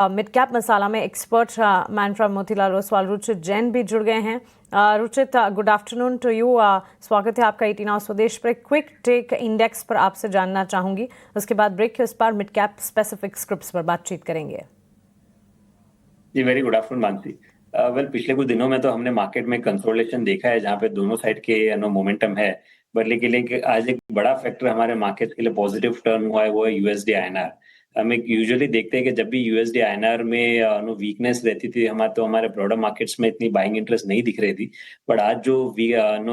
Mid cap masala में expert man from Motilal Oswal Ruchit Jain भी जुड़ गए हैं। Ruchit, good afternoon to you. स्वागत है आपका 18 आवर्स स्वदेश पर। क्विक टेक इंडेक्स पर आपसे जानना चाहूंगी, उसके बाद ब्रेक के उस पर मिड कैप स्पेसिफिक स्क्रिप्ट्स पर बातचीत करेंगे। जी, very good afternoon Mansi. Well, पिछले कुछ दिनों में तो हमने मार्केट में कंसोलिडेशन देखा है जहां पे दोनों साइड के मोमेंटम है। बट लेकिन आज एक बड़ा फैक्टर हमारे मार्केट के लिए पॉजिटिव टर्न हुआ है, वो है यूएसडी आईएनआर। हम एक यूजुअली देखते हैं कि जब भी यूएसडी आईएनआर में वीकनेस रहती थी हमारे ब्रॉडर मार्केट्स में इतनी बाइंग इंटरेस्ट नहीं दिख रही थी। बट आज जो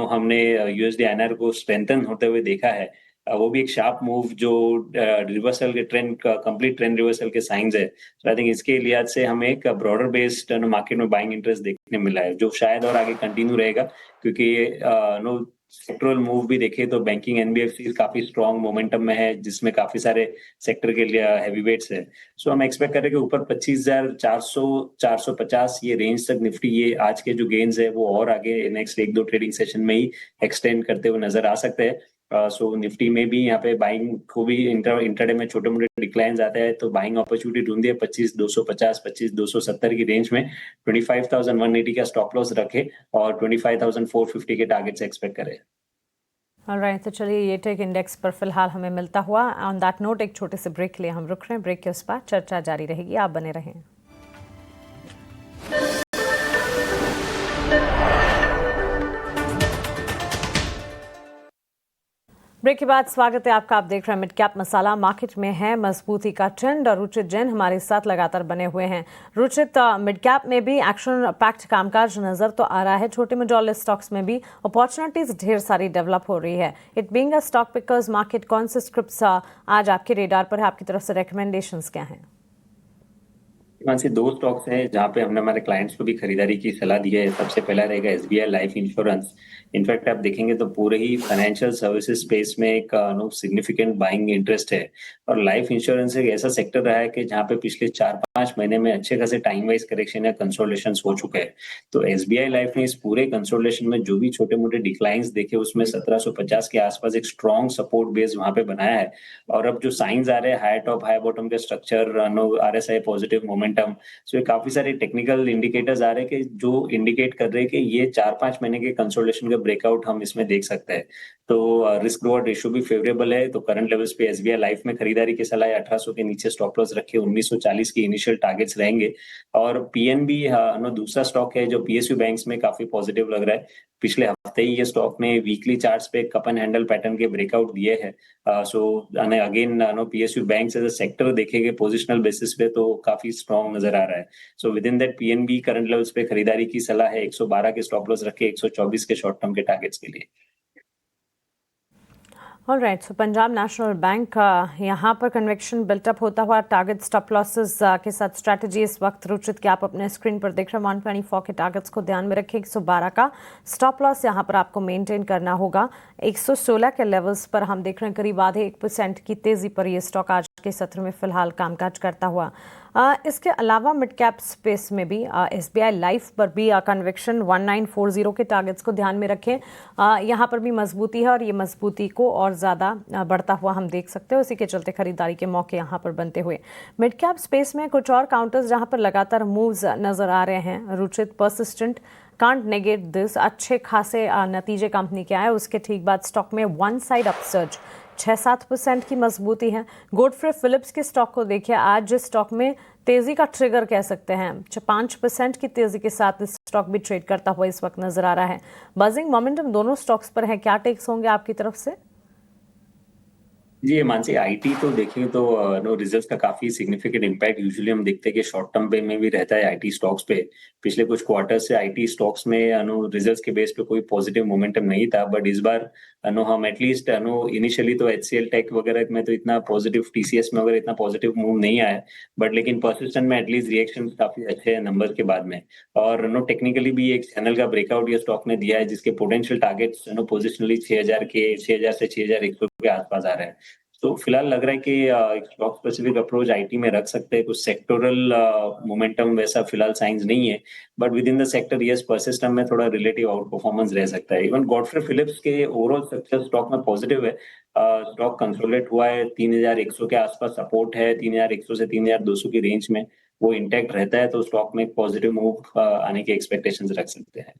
हमने यूएसडी आईएनआर को स्ट्रेंथन होते हुए देखा है, वो भी एक शार्प मूव जो रिवर्सल के ट्रेंड कंप्लीट ट्रेंड रिवर्सल के साइंस है। तो आई थिंक इसके लिहाज से हमें एक ब्रॉडर बेस्ड मार्केट में बाइंग इंटरेस्ट देखने मिला है, जो शायद और आगे कंटिन्यू रहेगा, क्योंकि नो सेक्टरल मूव भी देखे तो बैंकिंग एनबीएफसी काफी स्ट्रॉन्ग मोमेंटम में है, जिसमें काफी सारे सेक्टर के लिए हैवीवेट्स है। सो हम एक्सपेक्ट करें कि ऊपर 25,400 450 ये रेंज तक निफ्टी, ये आज के जो गेन्स है वो और आगे नेक्स्ट एक दो ट्रेडिंग सेशन में ही एक्सटेंड करते हुए नजर आ सकते हैं। सो निफ्टी में भी यहाँ पे बाइंग को भी इंटरडे में छोटे मोटे डिक्लाइन आते हैं, तो बाइंग अपॉर्चुनिटी ढूंढिए 25,250 25,270 की रेंज में। 25,180 का स्टॉप लॉस रखे और 25,450 के टारगेट्स एक्सपेक्ट करें। ऑलराइट, तो चलिए ये टेक इंडेक्स पर फिलहाल हमें मिलता हुआ। ऑन दैट नोट एक छोटे से ब्रेक के लिए हम रुक रहे हैं। ब्रेक के उस पर चर्चा जारी रहेगी, आप बने रहें। ब्रेक के बाद स्वागत है आपका। आप देख रहे हैं मिड कैप मसाला। मार्केट में है मजबूती का ट्रेंड और रुचित जैन हमारे साथ लगातार बने हुए हैं। रुचित, मिड कैप में भी एक्शन पैक्ट कामकाज नजर तो आ रहा है, छोटे मेजॉरिटी स्टॉक्स में भी अपॉर्चुनिटीज ढेर सारी डेवलप हो रही है। It being a stock pickers market, कौन से स्क्रिप्ट्स आज आपके रेडार पर है? आपकी तरफ से रिकमेंडेशंस क्या हैं? से दो स्टॉक्स हैं जहां पे हमने हमारे क्लाइंट्स को भी खरीदारी की सलाह दी है। सबसे पहला रहेगा एसबीआई लाइफ इंश्योरेंस। इनफैक्ट आप देखेंगे तो पूरे ही फाइनेंशियल सर्विसेज स्पेस में एक सिग्निफिकेंट बाइंग इंटरेस्ट है। और लाइफ इंश्योरेंस एक ऐसा सेक्टर रहा है कि जहाँ पे पिछले 4-5 महीने में अच्छे खासे टाइम वाइज करेक्शन या कंसोलिडेशन हो चुके हैं। तो एसबीआई लाइफ ने इस पूरे कंसोलिडेशन में जो भी छोटे मोटे डिक्लाइंस देखे, उसमें 1750 के आसपास एक स्ट्रॉन्ग सपोर्ट बेस वहां पे बनाया है। और अब जो साइंस आ रहे हैं हाई टॉप हाई बॉटम के स्ट्रक्चर, आरएसआई पॉजिटिव मोमेंटम, सो ये काफी सारे टेक्निकल इंडिकेटर्स आ रहे हैं कि जो इंडिकेट कर रहे हैं कि ये 4-5 महीने के कंसोलिडेशन का ब्रेकआउट हम इसमें देख सकते हैं। तो रिस्क रिवॉर्ड रेशियो भी फेवरेबल है। तो करंट लेवल्स पे एसबीआई लाइफ में खरीदारी की सलाह है। 1800 के नीचे स्टॉप लॉस रखे, 1940 की इनिशियल टारगेट्स रहेंगे। और पीएनबी दूसरा स्टॉक है जो पीएसयू बैंक्स में काफी पॉजिटिव लग रहा है। पिछले हफ्ते ही ये स्टॉक ने वीकली चार्ट्स पे कप एंड हैंडल पैटर्न के ब्रेकआउट दिए हैं। So again PSU banks as a sector देखेंगे पोजिशनल बेसिस पे तो काफी स्ट्रॉन्ग नजर आ रहा है। So within that PNB current levels पे खरीदारी की सलाह है। 112 के स्टॉप लॉस रखे, 124 के शॉर्ट टर्म के टारगेट्स के लिए। ऑलराइट, सो पंजाब नेशनल बैंक यहाँ पर कन्वेक्शन बिल्टअप होता हुआ, टारगेट स्टॉप लॉसेस के साथ स्ट्रैटेजी इस वक्त रुचित के आप अपने स्क्रीन पर देख रहे हैं। 124 के टारगेट्स को ध्यान में रखें। 112 का स्टॉप लॉस यहाँ पर आपको मेंटेन करना होगा। 116 के लेवल्स पर हम देख रहे हैं करीब आधे 1% की तेजी पर यह स्टॉक आज के सत्र में फिलहाल कामकाज करता हुआ। इसके अलावा मिड कैप स्पेस में भी एसबीआई लाइफ पर भी कन्वेक्शन 1940 के टारगेट्स को ध्यान में रखें। यहाँ पर भी मजबूती है और ये मजबूती को और ज़्यादा बढ़ता हुआ हम देख सकते हैं। उसी के चलते खरीदारी के मौके यहाँ पर बनते हुए मिड कैप स्पेस में कुछ और काउंटर्स जहाँ पर लगातार मूव्स नजर आ रहे हैं। Ruchit, Persistent, can't negate this, अच्छे खासे नतीजे कंपनी के आए, उसके ठीक बाद स्टॉक में वन साइड अपसर्ज 6-7% की मजबूती है। गोडफ्रे फिलिप्स के स्टॉक को देखिए, आज जिस स्टॉक में तेजी का ट्रिगर कह सकते हैं, 5% की तेजी के साथ इस स्टॉक भी ट्रेड करता हुआ इस वक्त नजर आ रहा है। बजिंग मोमेंटम दोनों स्टॉक्स पर है, क्या टेक्स होंगे आपकी तरफ से? जी, मानसी, आईटी तो देखेंगे तो रिजल्ट्स का काफी सिग्निफिकेंट इम्पैक्ट यूजुअली हम देखते हैं कि शॉर्ट टर्म पे में भी रहता है आईटी स्टॉक्स पे। पिछले कुछ क्वार्टर से आईटी स्टॉक्स में रिजल्ट्स के बेस पे कोई पॉजिटिव मोमेंटम नहीं था। बट इस बार हम एटलीस्ट इनिशियली तो एचसीएल टेक वगैरह में तो इतना पॉजिटिव, टीसीएस में वगैरह इतना पॉजिटिव मूव नहीं आया। बट लेकिन परसिस्टेंट में एटलीस्ट रिएक्शन काफी अच्छे हैं नंबर के बाद में। और टेक्निकली भी एक चैनल का ब्रेकआउट ये स्टॉक ने दिया है, जिसके पोटेंशियल टारगेट्स पोजिशनली 6,000 से 6,100 के आसपास आ रहे हैं। तो फिलहाल लग रहा है कि एक स्टॉक स्पेसिफिक अप्रोच आईटी में रख सकते हैं। कुछ सेक्टोरल मोमेंटम वैसा फिलहाल साइंस नहीं है। But within the sector yes, परसिस्टम में थोड़ा रिलेटिव आउट परफॉर्मेंस रह सकता है। इवन गॉडफ्रे फिलिप्स के ओवरऑल स्ट्रक्चर स्टॉक में पॉजिटिव है। स्टॉक कंसोलिडेट हुआ है 3,100 के आसपास, सपोर्ट है 3,100 से 3,200 की रेंज में। वो इंटैक्ट रहता है तो स्टॉक में पॉजिटिव मूव आने की एक्सपेक्टेशंस रख सकते हैं।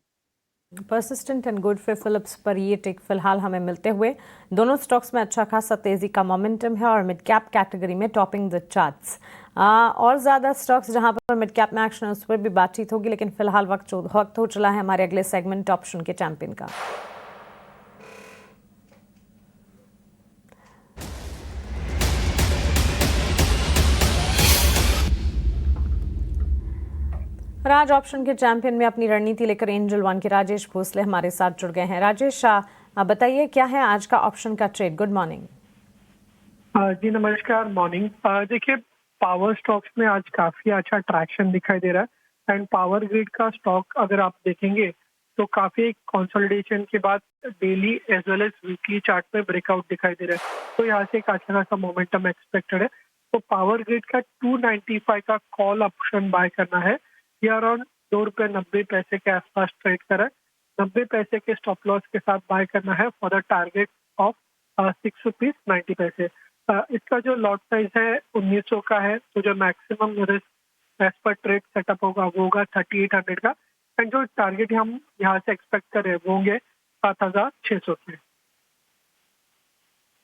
परसिस्टेंट एंड गुड फिर फिलिप्स पर ये टिक फिलहाल हमें मिलते हुए दोनों स्टॉक्स में अच्छा खासा तेजी का मोमेंटम है और मिड कैप कैटेगरी में टॉपिंग द चार्ट्स। और ज़्यादा स्टॉक्स जहां पर मिड कैप में एक्शन है उस पर भी बातचीत होगी, लेकिन फिलहाल वक्त हो चला है हमारे अगले सेगमेंट ऑप्शन के चैंपियन का। आज ऑप्शन के चैंपियन में अपनी रणनीति लेकर एंजल वन के राजेश भोसले हमारे साथ जुड़ गए हैं। राजेश, बताइए क्या है आज का ऑप्शन का ट्रेड? Good morning. जी नमस्कार, मॉर्निंग। देखिए, पावर स्टॉक्स में आज काफी अच्छा ट्रैक्शन दिखाई दे रहा है एंड पावर ग्रिड का स्टॉक अगर आप देखेंगे तो काफी कंसोलिडेशन के बाद daily as well as weekly chart में ब्रेकआउट दिखाई दे रहा है, तो यहाँ से एक अच्छा खासा मोमेंटम एक्सपेक्टेड है। तो पावर ग्रिड का 295 का कॉल ऑप्शन बाय करना है। ये अराउंड ₹2.90 के आसपास ट्रेड कर रहा है। 90 पैसे के स्टॉप लॉस के साथ बाय करना है फॉर द टारगेट ऑफ ₹6.90। इसका जो लॉट साइज है 1900 का है, तो जो maximum risk as per trade setup होगा वो होगा 3800 का एंड जो टारगेट हम यहाँ से एक्सपेक्ट कर रहे हैं वो होंगे 7600 के।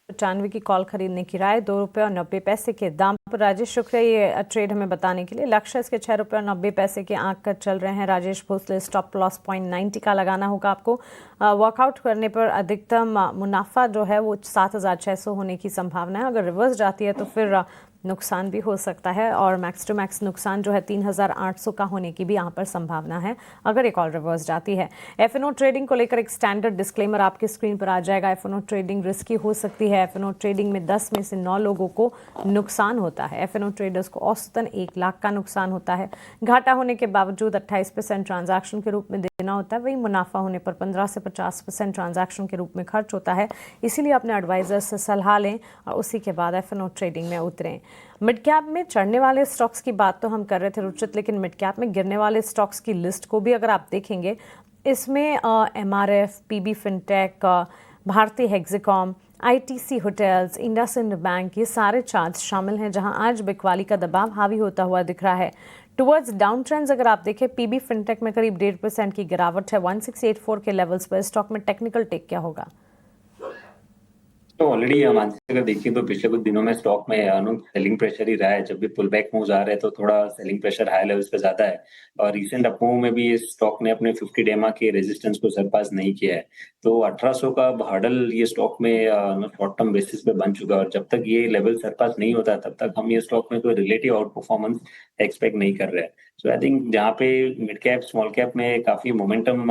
95 की कॉल खरीदने की राय, ₹2.90 के दाम पर। राजेश, शुक्रिया ये ट्रेड हमें बताने के लिए। लक्ष्य इसके ₹6.90 के आंक कर चल रहे हैं राजेश भोसले। स्टॉप लॉस 0.90 का लगाना होगा आपको। वर्कआउट करने पर अधिकतम मुनाफा जो है वो 7600 होने की संभावना है। अगर रिवर्स जाती है तो फिर नुकसान भी हो सकता है और मैक्स टू मैक्स नुकसान जो है 3800 का होने की भी यहाँ पर संभावना है अगर एक कॉल रिवर्स जाती है। एफएनओ ट्रेडिंग को लेकर एक स्टैंडर्ड डिस्क्लेमर आपके स्क्रीन पर आ जाएगा। एफएनओ ट्रेडिंग रिस्की हो सकती है। एफएनओ ट्रेडिंग में 10 में से 9 लोगों को नुकसान होता है। एफएनओ ट्रेडर्स को औसतन 1 लाख का नुकसान होता है। घाटा होने के बावजूद 28% ट्रांजैक्शन के रूप में देना होता है, वही मुनाफा होने पर 15 से 50% ट्रांजैक्शन के रूप में खर्च होता है। इसीलिए अपने एडवाइजर से सलाह लें और उसी के बाद एफएनओ ट्रेडिंग में उतरें। मिड कैप में चढ़ने वाले स्टॉक्स की बात तो हम कर रहे थे रुचित, लेकिन मिड कैप में गिरने वाले स्टॉक्स की लिस्ट को भी अगर आप देखेंगे, इसमें MRF, PB Fintech, Bharti Hexacom, ITC hotels, IndusInd bank, ये सारे चार्ट्स शामिल हैं जहां आज बिकवाली का दबाव हावी होता हुआ दिख रहा है। टुवर्ड्स डाउन ट्रेंड्स अगर आप देखें, पीबी फिनटेक में करीब 1.5% की गिरावट है 1684 के लेवल्स पर। स्टॉक में टेक्निकल टेक क्या होगा? तो ऑलरेडी मानसिक अगर देखिए तो पिछले कुछ दिनों में स्टॉक में सेलिंग प्रेशर ही रहा है। जब भी पुल बैक मूव्स आ रहे हैं तो थोड़ा सेलिंग प्रेशर हाई लेवल्स पे ज्यादा है और रिसेंट अप मूव में भी इस स्टॉक ने अपने 50 डेमा के रेजिस्टेंस को सरपास नहीं किया है। तो 1800 का हर्डल ये स्टॉक में शॉर्ट टर्म बेसिस पे बन चुका है और जब तक ये लेवल सरपास नहीं होता तब तक हम ये स्टॉक में कोई रिलेटिव आउट परफॉर्मेंस एक्सपेक्ट नहीं कर रहे हैं। सो आई थिंक जहाँ पे मिड कैप स्मॉल कैप में काफी मोमेंटम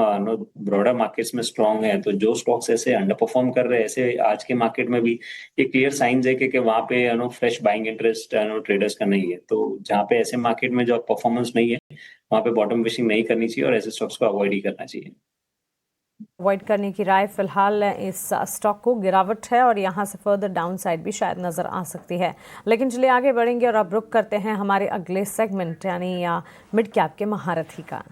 ब्रॉडर मार्केट्स में स्ट्रांग है, तो जो स्टॉक्स ऐसे अंडर परफॉर्म कर रहे हैं ऐसे आज के मार्केट में भी ये क्लियर साइंस है कि वहाँ पे फ्रेश बाइंग इंटरेस्ट ट्रेडर्स का नहीं है। तो जहाँ पे ऐसे मार्केट में जो परफॉर्मेंस नहीं है वहाँ पे बॉटम फिशिंग नहीं करनी चाहिए और ऐसे स्टॉक्स को अवॉइड ही करना चाहिए। अवॉइड करने की राय फिलहाल इस स्टॉक को। गिरावट है और यहाँ से फर्दर डाउन साइड भी शायद नजर आ सकती है, लेकिन चलिए आगे बढ़ेंगे और अब रुक करते हैं हमारे अगले सेगमेंट यानी मिड कैप के महारथी का।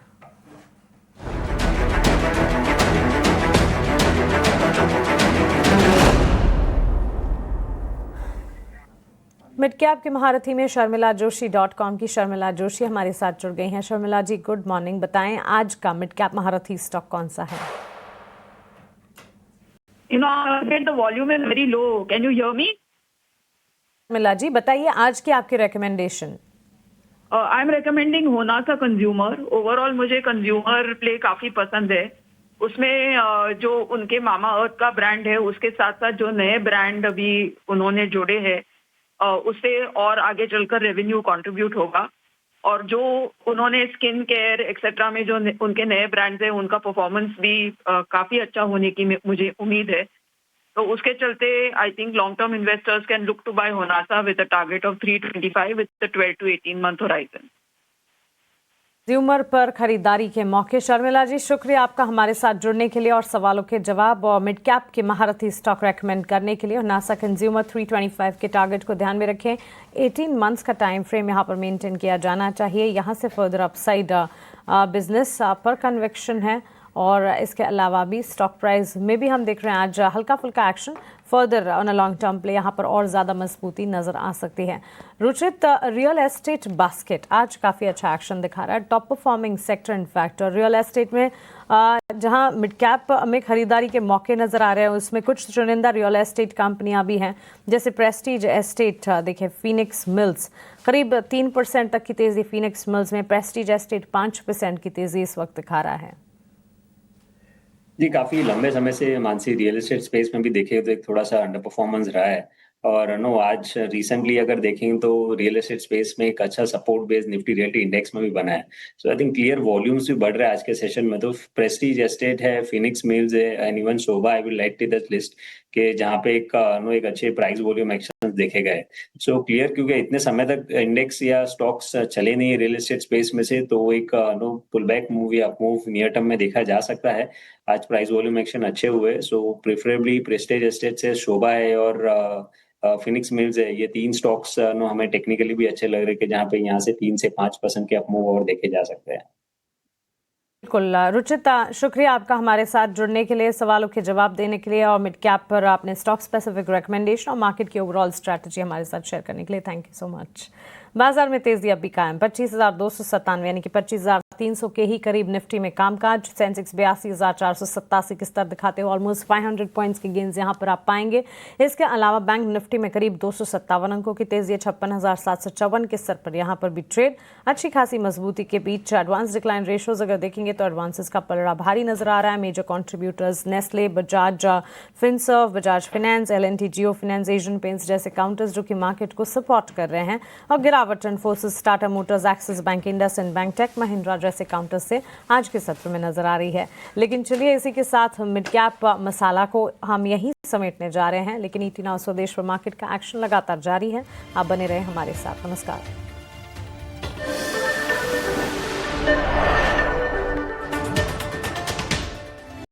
मिड कैप के महारथी में शर्मिला जोशी .com की शर्मिला जोशी हमारे साथ जुड़ गई हैं। शर्मिला जी, गुड मॉर्निंग। बताएं आज का मिड कैप महारथी स्टॉक कौन सा है? The volume is very low. Can you hear me? Sharmila जी बताइए आज की आपकी recommendation. I am recommending Honasa consumer. Overall मुझे कंज्यूमर प्ले काफी पसंद है। उसमें जो उनके मामा अर्थ का ब्रांड है उसके साथ साथ जो नए ब्रांड अभी उन्होंने जोड़े हैं उससे और आगे चलकर रेवेन्यू कंट्रीब्यूट होगा और जो उन्होंने स्किन केयर एक्सेट्रा में जो उनके नए ब्रांड्स हैं उनका परफॉर्मेंस भी काफी अच्छा होने की मुझे उम्मीद है। तो उसके चलते I think long term investors can look to buy Honasa with a target of 325 with the 12 to 18 month horizon। Consumer पर खरीदारी के मौके। शर्मिला जी शुक्रिया आपका हमारे साथ जुड़ने के लिए और सवालों के जवाब और मिड कैप के महारथी स्टॉक रेकमेंड करने के लिए। और नासा कंज्यूमर 325 के टारगेट को ध्यान में रखें। 18 मंथ्स का टाइम फ्रेम यहाँ पर मेंटेन किया जाना चाहिए। यहाँ से फर्दर अपसाइड बिजनेस पर कन्विक्शन है और इसके अलावा भी स्टॉक प्राइस में भी हम देख रहे हैं आज हल्का फुल्का action, further on a long term play यहाँ पर और ज़्यादा मजबूती नज़र आ सकती है। रुचित, रियल एस्टेट बास्केट आज काफ़ी अच्छा एक्शन दिखा रहा है, टॉप परफॉर्मिंग सेक्टर इनफैक्ट। और रियल एस्टेट में जहां मिड कैप में खरीदारी के मौके नज़र आ रहे हैं, उसमें कुछ चुनिंदा रियल एस्टेट कंपनियां भी हैं, जैसे प्रेस्टीज एस्टेट, देखिए फीनिक्स मिल्स करीब 3% तक की तेज़ी फीनिक्स मिल्स में, प्रेस्टीज एस्टेट 5% की तेज़ी इस वक्त दिखा रहा है। जी, काफ़ी लंबे समय से मानसी रियल एस्टेट स्पेस में भी देखें तो एक थोड़ा-सा अंडर परफॉर्मेंस रहा है और आज रिसेंटली अगर देखें तो रियल एस्टेट स्पेस में एक अच्छा support base Nifty realty index में भी बना है। So I think clear volumes भी बढ़ रहा है आज के सेशन में। तो प्रेस्टीज एस्टेट है, फिनिक्स मिल्स है and even Shobha, I will add to that list के जहाँ पे एक अच्छे प्राइस वॉल्यूम एक्शन देखे गए। सो क्लियर, क्योंकि इतने समय तक इंडेक्स या स्टॉक्स चले नहीं रियल एस्टेट स्पेस में से, तो एक पुल बैक मूव या मूव नियर टर्म में देखा जा सकता है। आज प्राइस वॉल्यूम एक्शन अच्छे हुए, सो प्रेफरेबली प्रेस्टीज एस्टेट से शोभा है और फिनिक्स मिल्स है, ये 3 स्टॉक्स हमें टेक्निकली भी अच्छे लग रहे हैं कि जहाँ पे यहाँ से 3 से 5% के अप मूव और देखे जा सकते हैं। बिल्कुल रुचित, शुक्रिया आपका हमारे साथ जुड़ने के लिए, सवालों के जवाब देने के लिए और मिड कैप पर आपने स्टॉक स्पेसिफिक रिकमेंडेशन और मार्केट की ओवरऑल स्ट्रैटेजी हमारे साथ शेयर करने के लिए थैंक यू सो मच। बाजार में तेजी अब भी कायम, 25,297 यानी कि 25,300 के ही करीब निफ्टी में कामकाज। सेंसेक्स 82,487 की स्तर दिखाते हुए ऑलमोस्ट 500 पॉइंट्स के गेंस यहां पर आप पाएंगे। इसके अलावा बैंक निफ्टी में करीब 257 अंकों की तेजी है, 56,754 के स्तर पर यहां पर भी ट्रेड अच्छी खासी मजबूती के बीच। एडवांस डिक्लाइन रेशियोज अगर देखेंगे तो एडवांसेस का पलड़ा भारी नजर आ रहा है। Major contributors Nestle, Bajaj Finserv, Bajaj Finance, L&T Jio finance, Asian Paints जैसे काउंटर्स जो कि मार्केट को सपोर्ट कर रहे हैं। और गिरावट Infosys, Tata Motors, Axis Bank, IndusInd Bank, Tech Mahindra जैसे काउंटर्स से आज के सत्र में नजर आ रही है। लेकिन चलिए इसी के साथ मिड कैप मसाला को हम यहीं समेटने जा रहे हैं, लेकिन ET Now स्वदेश पर मार्केट का एक्शन लगातार जारी है। आप बने रहे हमारे साथ। नमस्कार।